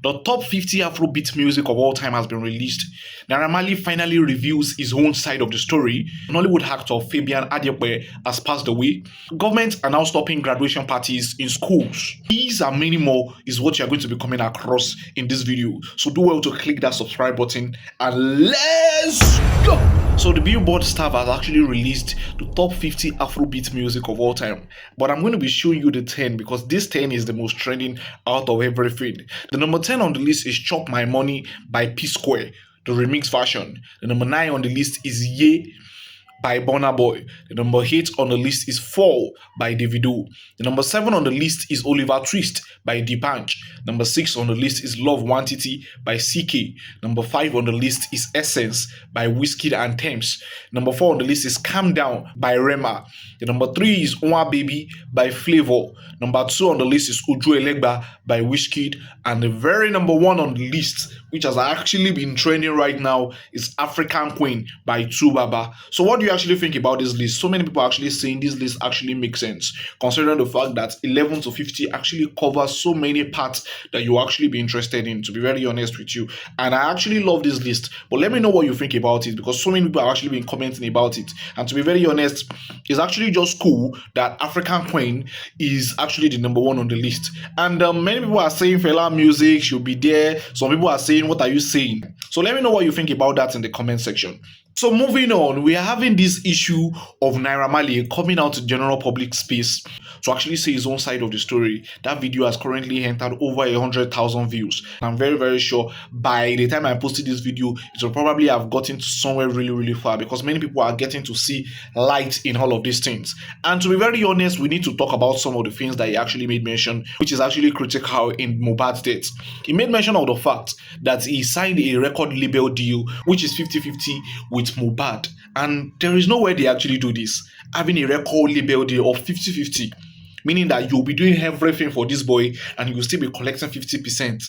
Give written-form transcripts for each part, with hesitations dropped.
The top 50 Afrobeat music of all time has been released. Naira Marley finally reveals his own side of the story. Nollywood actor Fabian Adeope has passed away. Governments are now stopping graduation parties in schools. These and many more is what you are going to be coming across in this video. So do well to click that subscribe button and let's go! So the Billboard staff has actually released the top 50 Afrobeat music of all time. But I'm going to be showing you the 10 because this 10 is the most trending out of everything. The number 10 on the list is Chop My Money by P-Square, the remix version. The number 9 on the list is Ye by Burna Boy. The number 8 on the list is Fall by Davido. The number 7 on the list is Oliver Twist by D'banj. Number 6 on the list is Love Wantity by CK. Number 5 on the list is Essence by Wizkid and Tems. Number 4 on the list is Calm Down by Rema. The number 3 is Nwa Baby by Flavor. Number 2 on the list is Uju Elegba by Wizkid. And the very number 1 on the list, which has actually been trending right now, is African Queen by Tubaba. So what do you actually think about this list? So many people are actually saying this list actually makes sense, considering the fact that 11 to 50 actually covers so many parts that you actually be interested in, to be very honest with you. And I actually love this list, but let me know what you think about it, because so many people have actually been commenting about it. And to be very honest, it's actually just cool that African Queen is actually the number 1 on the list. And many people are saying Fela music should be there. Some people are saying, what are you saying? So let me know what you think about that in the comment section. So moving on, we are having this issue of Naira Marley coming out to general public space to actually say his own side of the story. That video has currently entered over 100,000 views. I'm very, very sure by the time I posted this video, it will probably have gotten to somewhere really, really far, because many people are getting to see light in all of these things. And to be very honest, we need to talk about some of the things that he actually made mention, which is actually critical in Mohbad's death. He made mention of the fact that he signed a record label deal, which is 50-50 with Mohbad, and there is no way they actually do this, having a record label deal of 50-50, meaning that you'll be doing everything for this boy and you'll still be collecting 50%.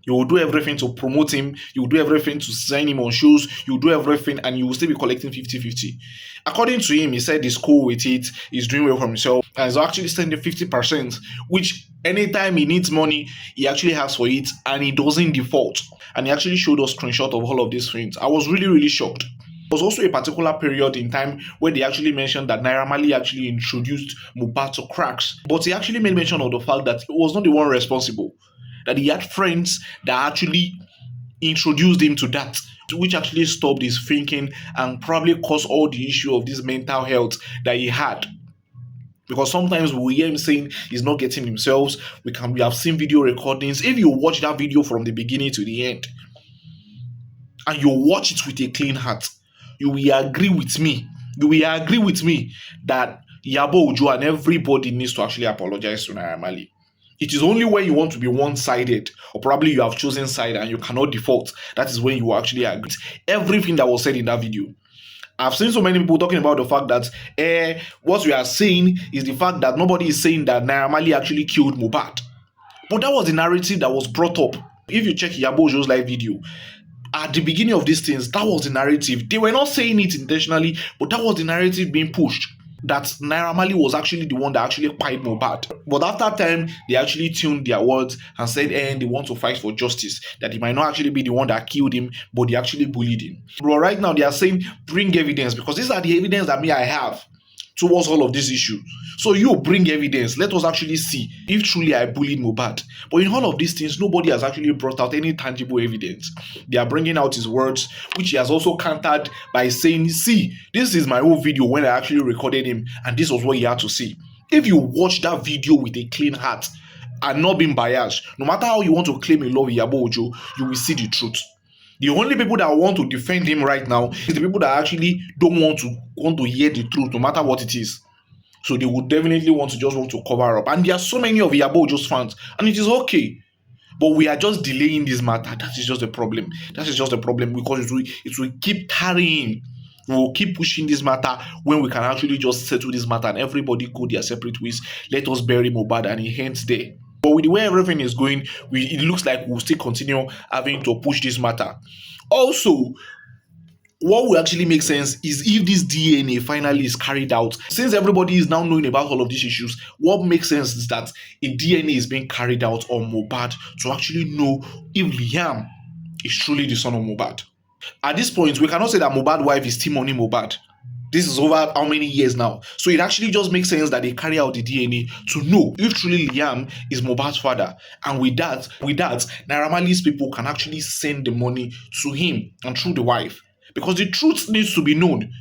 You will do everything to promote him, you will do everything to sign him on shows, you will do everything, and you will still be collecting 50-50. According to him, he said he's cool with it, he's doing well for himself, and he's actually sending 50%, which anytime he needs money, he actually has for it, and he doesn't default. And he actually showed us screenshot of all of these things. I was really, really shocked. There was also a particular period in time where they actually mentioned that Naira Marley actually introduced Mohbad to cracks. But he actually made mention of the fact that he was not the one responsible, that he had friends that actually introduced him to that, which actually stopped his thinking and probably caused all the issue of this mental health that he had. Because sometimes we hear him saying he's not getting himself. We have seen video recordings. If you watch that video from the beginning to the end, and you watch it with a clean heart, you will agree with me. You will agree with me that Iyabo and everybody needs to actually apologize to Naira Marley. It is only when you want to be one-sided, or probably you have chosen side and you cannot default, that is when you actually agree. Everything that was said in that video. I've seen so many people talking about the fact that what we are saying is the fact that nobody is saying that Naira Marley actually killed Mohbad. But that was the narrative that was brought up. If you check Iyabo's live video, at the beginning of these things, that was the narrative. They were not saying it intentionally, but that was the narrative being pushed, that Naira Marley was actually the one that actually killed Mohbad. But after time, they actually tuned their words and said, they want to fight for justice, that he might not actually be the one that killed him, but they actually bullied him. But right now, they are saying, bring evidence, because these are the evidence that I have towards all of this issue. So you bring evidence. Let us actually see if truly I bullied Mohbad. But in all of these things, nobody has actually brought out any tangible evidence. They are bringing out his words, which he has also countered by saying, see, this is my own video when I actually recorded him, and this was what he had to say. If you watch that video with a clean heart and not being biased, no matter how you want to claim you love Iyabo Ojo, you will see the truth. The only people that want to defend him right now is the people that actually don't want to hear the truth, no matter what it is. So they would definitely want to cover up. And there are so many of Iyabo Ojo's fans, and it is okay. But we are just delaying this matter. That is just the problem. That is just the problem, because it will keep carrying. We will keep pushing this matter when we can actually just settle this matter and everybody go their separate ways. Let us bury Mohbad and it ends there. But with the way everything is going, it looks like we'll still continue having to push this matter. Also, what will actually make sense is if this DNA finally is carried out. Since everybody is now knowing about all of these issues, what makes sense is that a DNA is being carried out on Mohbad to actually know if Liam is truly the son of Mohbad. At this point, we cannot say that Mohbad's wife is still money Mohbad. This is over how many years now? So it actually just makes sense that they carry out the DNA to know if truly Liam is Mohbad's father. And with that, Naira Marley's people can actually send the money to him and through the wife. Because the truth needs to be known.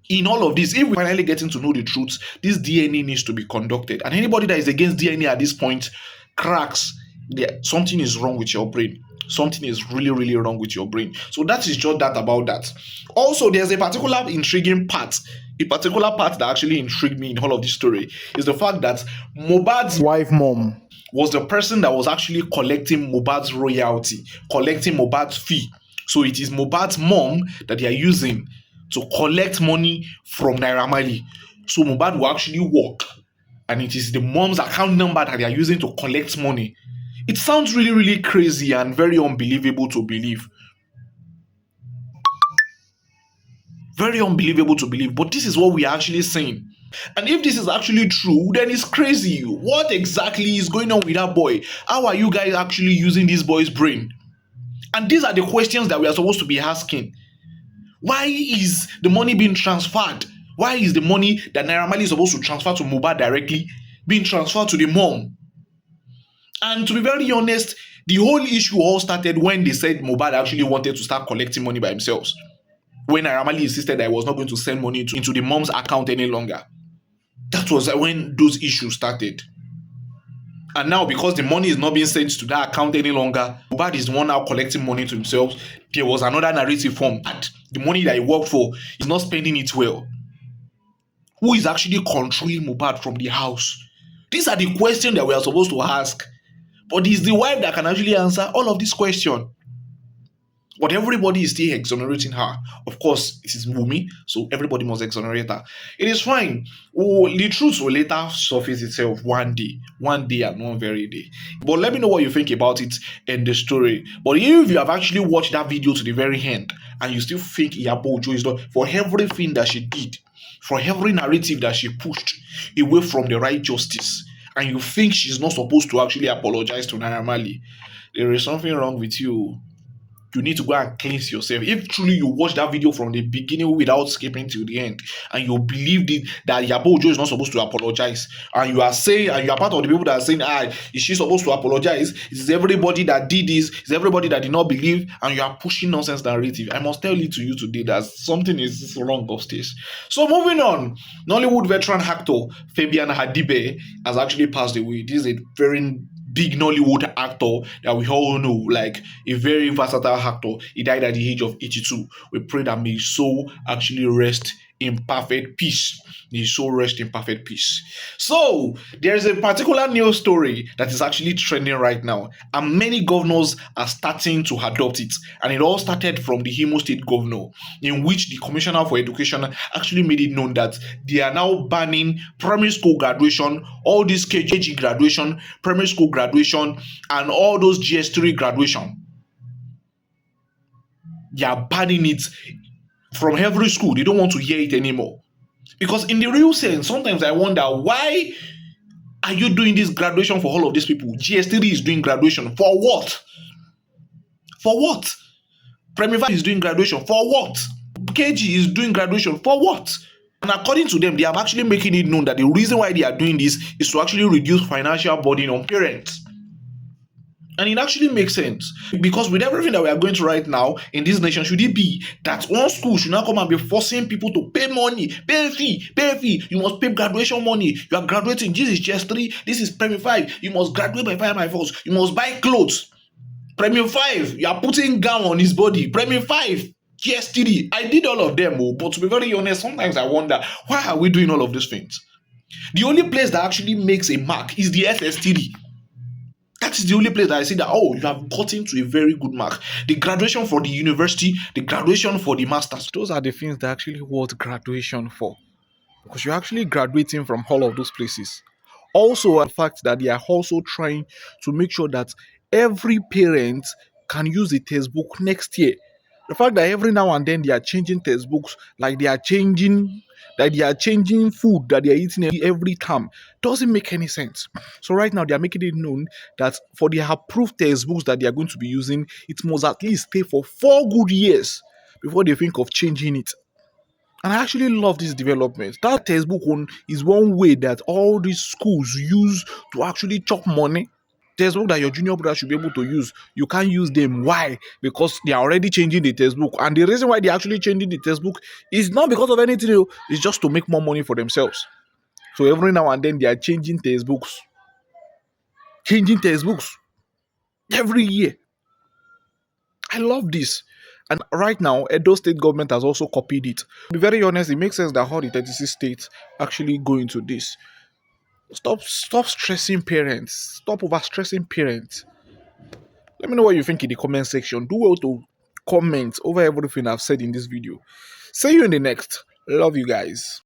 In all of this, if we finally getting to know the truth, this DNA needs to be conducted. And anybody that is against DNA at this point cracks. Something is wrong with your brain. Something is really, really wrong with your brain. So that is just that about that. Also, there's a particular intriguing part. A particular part that actually intrigued me in all of this story is the fact that Mohbad's wife mom was the person that was actually collecting Mohbad's royalty, collecting Mohbad's fee. So it is Mohbad's mom that they are using to collect money from Naira Marley. So Mohbad will actually work, and it is the mom's account number that they are using to collect money. It sounds really, really crazy and very unbelievable to believe. Very unbelievable to believe, but this is what we are actually saying. And if this is actually true, then it's crazy. What exactly is going on with that boy? How are you guys actually using this boy's brain? And these are the questions that we are supposed to be asking. Why is the money being transferred? Why is the money that Naira Marley is supposed to transfer to Mohbad directly being transferred to the mom? And to be very honest, the whole issue all started when they said Mohbad actually wanted to start collecting money by himself. When Naira Marley insisted that he was not going to send money into the mom's account any longer. That was when those issues started. And now, because the money is not being sent to that account any longer, Mohbad is the one now collecting money to himself. There was another narrative formed that the money that he worked for is not spending it well. Who is actually controlling Mohbad from the house? These are the questions that we are supposed to ask. But it's the wife that can actually answer all of these questions. But everybody is still exonerating her. Of course, it is Wumi, so everybody must exonerate her. It is fine. Oh, the truth will later surface itself one day and one very day. But let me know what you think about it in the story. But if you have actually watched that video to the very end and you still think Iyabo is not, for everything that she did, for every narrative that she pushed away from the right justice, and you think she's not supposed to actually apologize to Naira Marley, there is something wrong with you. You need to go and cleanse yourself. If truly you watch that video from the beginning without skipping till the end, and you believed it that Iyabo is not supposed to apologize, and you are saying, and you are part of the people that are saying, is she supposed to apologize? Is everybody that did this? Is everybody that did not believe? And you are pushing nonsense narrative. I must tell it to you today that something is wrong upstairs. So moving on, Nollywood veteran actor Fabian Hadibe has actually passed away. This is a very big Nollywood actor that we all know, like a very versatile actor. He died at the age of 82. We pray that may his soul actually rest in perfect peace. May his soul rest in perfect peace. So there's a particular news story that is actually trending right now, and many governors are starting to adopt it. And it all started from the Imo State governor, in which the Commissioner for Education actually made it known that they are now banning primary school graduation, all this KG graduation, primary school graduation, and all those GS3 graduation. They are banning it from every school. They don't want to hear it anymore. Because in the real sense, sometimes I wonder, why are you doing this graduation for all of these people? GS3 is doing graduation for what? For what? Primary 5 is doing graduation for what? KG is doing graduation for what? And according to them, they are actually making it known that the reason why they are doing this is to actually reduce financial burden on parents. And it actually makes sense, because with everything that we are going through right now in this nation, should it be that one school should now come and be forcing people to pay money, pay fee, you must pay graduation money, you are graduating, this is just 3, this is primary 5, you must graduate by 5 by force, you must buy clothes. Primary 5, you are putting gown on his body. Primary 5, GS3, I did all of them, but to be very honest, sometimes I wonder, why are we doing all of these things? The only place that actually makes a mark is the SSTD. That is the only place that I see that, you have gotten to a very good mark. The graduation for the university, the graduation for the masters. Those are the things that actually worth graduation for. Because you're actually graduating from all of those places. Also, the fact that they are also trying to make sure that every parent can use a textbook next year. The fact that every now and then they are changing textbooks, like they are changing food that they are eating every term, doesn't make any sense. So right now they are making it known that for the approved textbooks that they are going to be using, it must at least stay for 4 good years before they think of changing it. And I actually love this development. That textbook one is one way that all these schools use to actually chop money. Textbook that your junior brother should be able to use, you can't use them. Why? Because they are already changing the textbook, and the reason why they're actually changing the textbook is not because of anything else, it's just to make more money for themselves. So every now and then they are changing textbooks every year. I love this. And right now, Edo State government has also copied it. To be very honest, it makes sense that all the 36 states actually go into this. Stop stressing parents. Stop overstressing parents. Let me know what you think in the comment section. Do well to comment over everything I've said in this video. See you in the next. Love you guys.